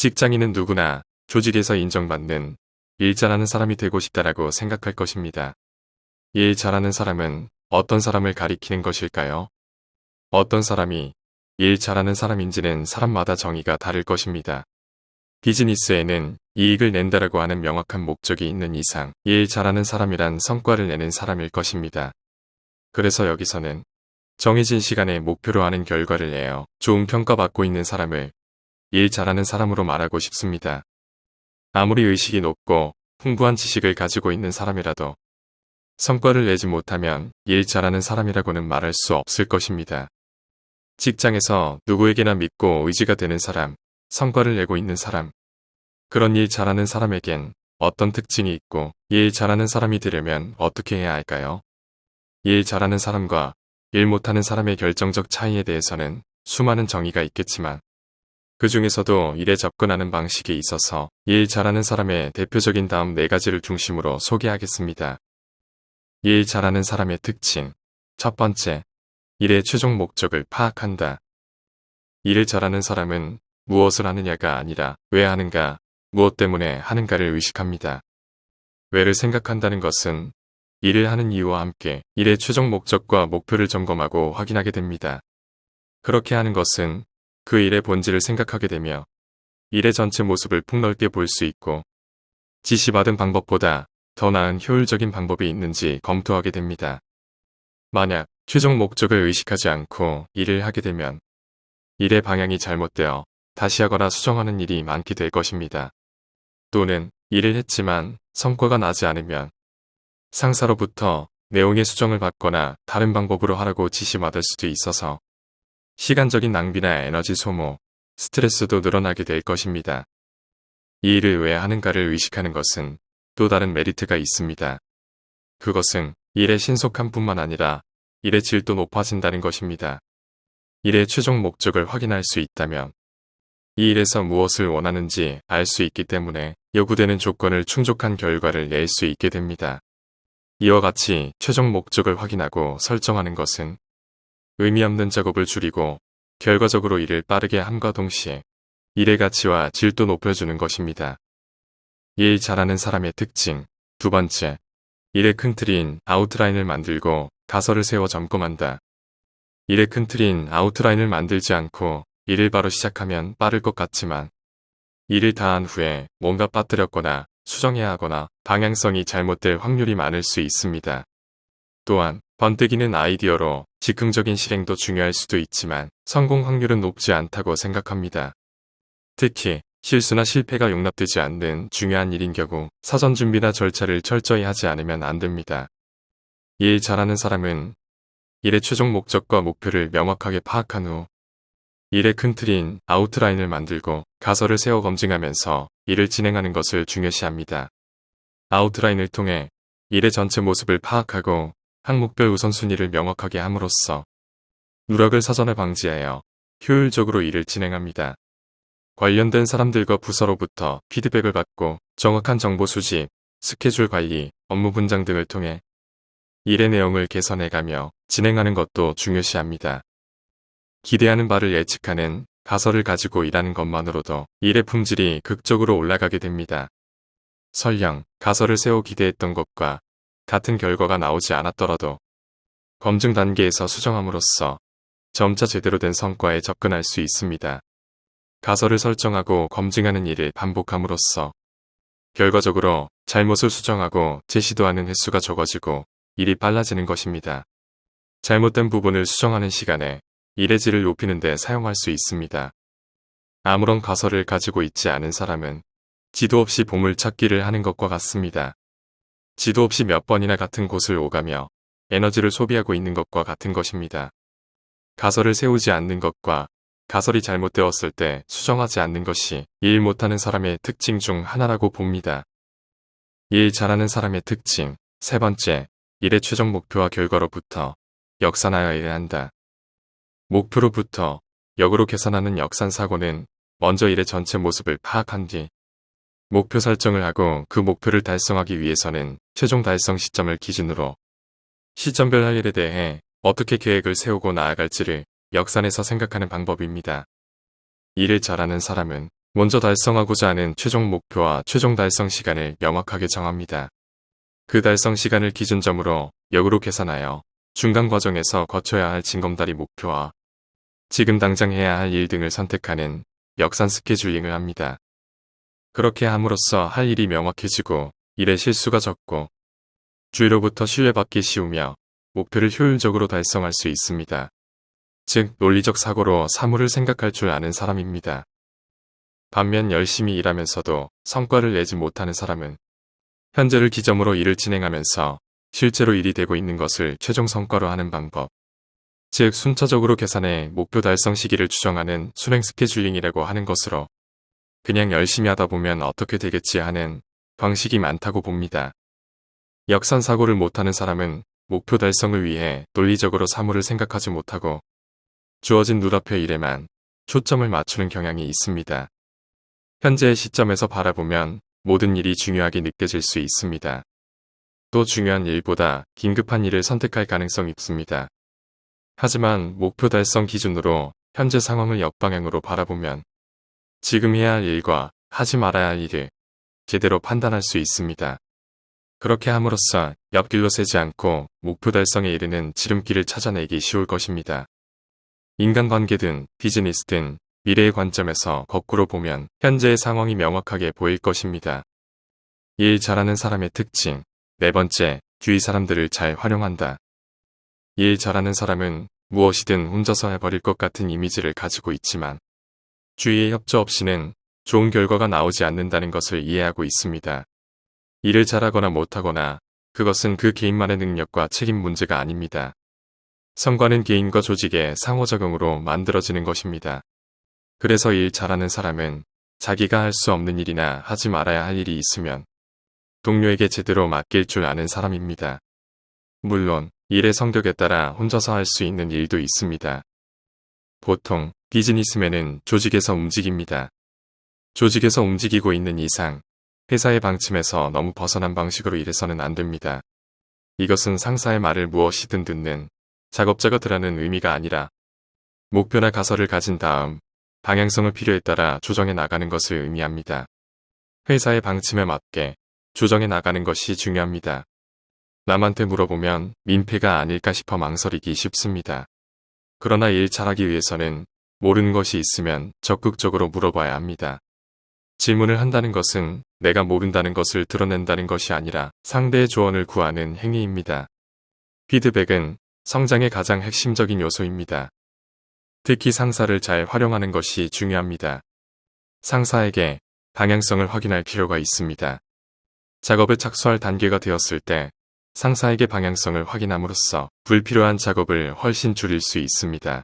직장인은 누구나 조직에서 인정받는 일 잘하는 사람이 되고 싶다라고 생각할 것입니다. 일 잘하는 사람은 어떤 사람을 가리키는 것일까요? 어떤 사람이 일 잘하는 사람인지는 사람마다 정의가 다를 것입니다. 비즈니스에는 이익을 낸다라고 하는 명확한 목적이 있는 이상 일 잘하는 사람이란 성과를 내는 사람일 것입니다. 그래서 여기서는 정해진 시간에 목표로 하는 결과를 내어 좋은 평가받고 있는 사람을 일 잘하는 사람으로 말하고 싶습니다. 아무리 의식이 높고 풍부한 지식을 가지고 있는 사람이라도 성과를 내지 못하면 일 잘하는 사람이라고는 말할 수 없을 것입니다. 직장에서 누구에게나 믿고 의지가 되는 사람, 성과를 내고 있는 사람, 그런 일 잘하는 사람에겐 어떤 특징이 있고 일 잘하는 사람이 되려면 어떻게 해야 할까요? 일 잘하는 사람과 일 못하는 사람의 결정적 차이에 대해서는 수많은 정의가 있겠지만 그 중에서도 일에 접근하는 방식에 있어서 일 잘하는 사람의 대표적인 다음 4가지를 중심으로 소개하겠습니다. 일 잘하는 사람의 특징. 첫 번째, 일의 최종 목적을 파악한다. 일을 잘하는 사람은 무엇을 하느냐가 아니라 왜 하는가, 무엇 때문에 하는가를 의식합니다. 왜를 생각한다는 것은 일을 하는 이유와 함께 일의 최종 목적과 목표를 점검하고 확인하게 됩니다. 그렇게 하는 것은 그 일의 본질을 생각하게 되며 일의 전체 모습을 폭넓게 볼 수 있고 지시받은 방법보다 더 나은 효율적인 방법이 있는지 검토하게 됩니다. 만약 최종 목적을 의식하지 않고 일을 하게 되면 일의 방향이 잘못되어 다시 하거나 수정하는 일이 많게 될 것입니다. 또는 일을 했지만 성과가 나지 않으면 상사로부터 내용의 수정을 받거나 다른 방법으로 하라고 지시받을 수도 있어서 시간적인 낭비나 에너지 소모, 스트레스도 늘어나게 될 것입니다. 이 일을 왜 하는가를 의식하는 것은 또 다른 메리트가 있습니다. 그것은 일의 신속함뿐만 아니라 일의 질도 높아진다는 것입니다. 일의 최종 목적을 확인할 수 있다면 이 일에서 무엇을 원하는지 알 수 있기 때문에 요구되는 조건을 충족한 결과를 낼 수 있게 됩니다. 이와 같이 최종 목적을 확인하고 설정하는 것은 의미 없는 작업을 줄이고 결과적으로 일을 빠르게 함과 동시에 일의 가치와 질도 높여주는 것입니다. 일 잘하는 사람의 특징. 두 번째, 일의 큰 틀인 아웃라인을 만들고 가설을 세워 점검한다. 일의 큰 틀인 아웃라인을 만들지 않고 일을 바로 시작하면 빠를 것 같지만 일을 다 한 후에 뭔가 빠뜨렸거나 수정해야 하거나 방향성이 잘못될 확률이 많을 수 있습니다. 또한 번뜩이는 아이디어로 즉흥적인 실행도 중요할 수도 있지만 성공 확률은 높지 않다고 생각합니다. 특히 실수나 실패가 용납되지 않는 중요한 일인 경우 사전 준비나 절차를 철저히 하지 않으면 안 됩니다. 일 잘하는 사람은 일의 최종 목적과 목표를 명확하게 파악한 후 일의 큰 틀인 아웃라인을 만들고 가설을 세워 검증하면서 일을 진행하는 것을 중요시합니다. 아웃라인을 통해 일의 전체 모습을 파악하고 항목별 우선순위를 명확하게 함으로써 누락을 사전에 방지하여 효율적으로 일을 진행합니다. 관련된 사람들과 부서로부터 피드백을 받고 정확한 정보 수집, 스케줄 관리, 업무 분장 등을 통해 일의 내용을 개선해가며 진행하는 것도 중요시합니다. 기대하는 바를 예측하는 가설을 가지고 일하는 것만으로도 일의 품질이 극적으로 올라가게 됩니다. 설령 가설을 세워 기대했던 것과 같은 결과가 나오지 않았더라도 검증 단계에서 수정함으로써 점차 제대로 된 성과에 접근할 수 있습니다. 가설을 설정하고 검증하는 일을 반복함으로써 결과적으로 잘못을 수정하고 재시도하는 횟수가 적어지고 일이 빨라지는 것입니다. 잘못된 부분을 수정하는 시간에 일의 질을 높이는 데 사용할 수 있습니다. 아무런 가설을 가지고 있지 않은 사람은 지도 없이 보물찾기를 하는 것과 같습니다. 지도 없이 몇 번이나 같은 곳을 오가며 에너지를 소비하고 있는 것과 같은 것입니다. 가설을 세우지 않는 것과 가설이 잘못되었을 때 수정하지 않는 것이 일 못하는 사람의 특징 중 하나라고 봅니다. 일 잘하는 사람의 특징. 세 번째, 일의 최종 목표와 결과로부터 역산하여야 한다. 목표로부터 역으로 계산하는 역산사고는 먼저 일의 전체 모습을 파악한 뒤 목표 설정을 하고 그 목표를 달성하기 위해서는 최종 달성 시점을 기준으로 시점별 할 일에 대해 어떻게 계획을 세우고 나아갈지를 역산해서 생각하는 방법입니다. 일을 잘하는 사람은 먼저 달성하고자 하는 최종 목표와 최종 달성 시간을 명확하게 정합니다. 그 달성 시간을 기준점으로 역으로 계산하여 중간 과정에서 거쳐야 할 징검다리 목표와 지금 당장 해야 할 일 등을 선택하는 역산 스케줄링을 합니다. 그렇게 함으로써 할 일이 명확해지고 일의 실수가 적고 주위로부터 신뢰받기 쉬우며 목표를 효율적으로 달성할 수 있습니다. 즉 논리적 사고로 사물을 생각할 줄 아는 사람입니다. 반면 열심히 일하면서도 성과를 내지 못하는 사람은 현재를 기점으로 일을 진행하면서 실제로 일이 되고 있는 것을 최종 성과로 하는 방법, 즉 순차적으로 계산해 목표 달성 시기를 추정하는 순행 스케줄링이라고 하는 것으로 그냥 열심히 하다 보면 어떻게 되겠지 하는 방식이 많다고 봅니다. 역산사고를 못하는 사람은 목표 달성을 위해 논리적으로 사물을 생각하지 못하고 주어진 눈앞의 일에만 초점을 맞추는 경향이 있습니다. 현재의 시점에서 바라보면 모든 일이 중요하게 느껴질 수 있습니다. 또 중요한 일보다 긴급한 일을 선택할 가능성이 있습니다. 하지만 목표 달성 기준으로 현재 상황을 역방향으로 바라보면 지금 해야 할 일과 하지 말아야 할 일을 제대로 판단할 수 있습니다. 그렇게 함으로써 옆길로 새지 않고 목표 달성에 이르는 지름길을 찾아내기 쉬울 것입니다. 인간관계든 비즈니스든 미래의 관점에서 거꾸로 보면 현재의 상황이 명확하게 보일 것입니다. 일 잘하는 사람의 특징. 네 번째, 주위 사람들을 잘 활용한다. 일 잘하는 사람은 무엇이든 혼자서 해버릴 것 같은 이미지를 가지고 있지만 주위의 협조 없이는 좋은 결과가 나오지 않는다는 것을 이해하고 있습니다. 일을 잘하거나 못하거나 그것은 그 개인만의 능력과 책임 문제가 아닙니다. 성과는 개인과 조직의 상호작용으로 만들어지는 것입니다. 그래서 일 잘하는 사람은 자기가 할 수 없는 일이나 하지 말아야 할 일이 있으면 동료에게 제대로 맡길 줄 아는 사람입니다. 물론 일의 성격에 따라 혼자서 할 수 있는 일도 있습니다. 보통 비즈니스맨은 조직에서 움직입니다. 조직에서 움직이고 있는 이상 회사의 방침에서 너무 벗어난 방식으로 일해서는 안 됩니다. 이것은 상사의 말을 무엇이든 듣는 작업자가 되라는 의미가 아니라 목표나 가설을 가진 다음 방향성을 필요에 따라 조정해 나가는 것을 의미합니다. 회사의 방침에 맞게 조정해 나가는 것이 중요합니다. 남한테 물어보면 민폐가 아닐까 싶어 망설이기 쉽습니다. 그러나 일 잘하기 위해서는 모르는 것이 있으면 적극적으로 물어봐야 합니다. 질문을 한다는 것은 내가 모른다는 것을 드러낸다는 것이 아니라 상대의 조언을 구하는 행위입니다. 피드백은 성장의 가장 핵심적인 요소입니다. 특히 상사를 잘 활용하는 것이 중요합니다. 상사에게 방향성을 확인할 필요가 있습니다. 작업에 착수할 단계가 되었을 때 상사에게 방향성을 확인함으로써 불필요한 작업을 훨씬 줄일 수 있습니다.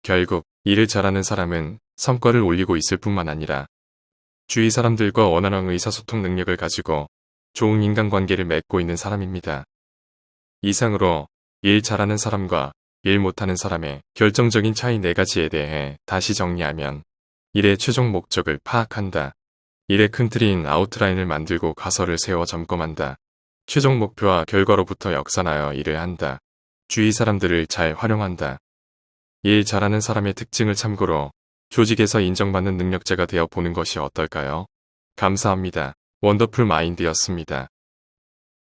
결국 일을 잘하는 사람은 성과를 올리고 있을 뿐만 아니라 주위 사람들과 원활한 의사소통 능력을 가지고 좋은 인간관계를 맺고 있는 사람입니다. 이상으로 일 잘하는 사람과 일 못하는 사람의 결정적인 차이 4가지에 대해 다시 정리하면 일의 최종 목적을 파악한다. 일의 큰 틀인 아웃라인을 만들고 가설을 세워 점검한다. 최종 목표와 결과로부터 역산하여 일을 한다. 주위 사람들을 잘 활용한다. 일 잘하는 사람의 특징을 참고로 조직에서 인정받는 능력자가 되어 보는 것이 어떨까요? 감사합니다. 원더풀 마인드였습니다.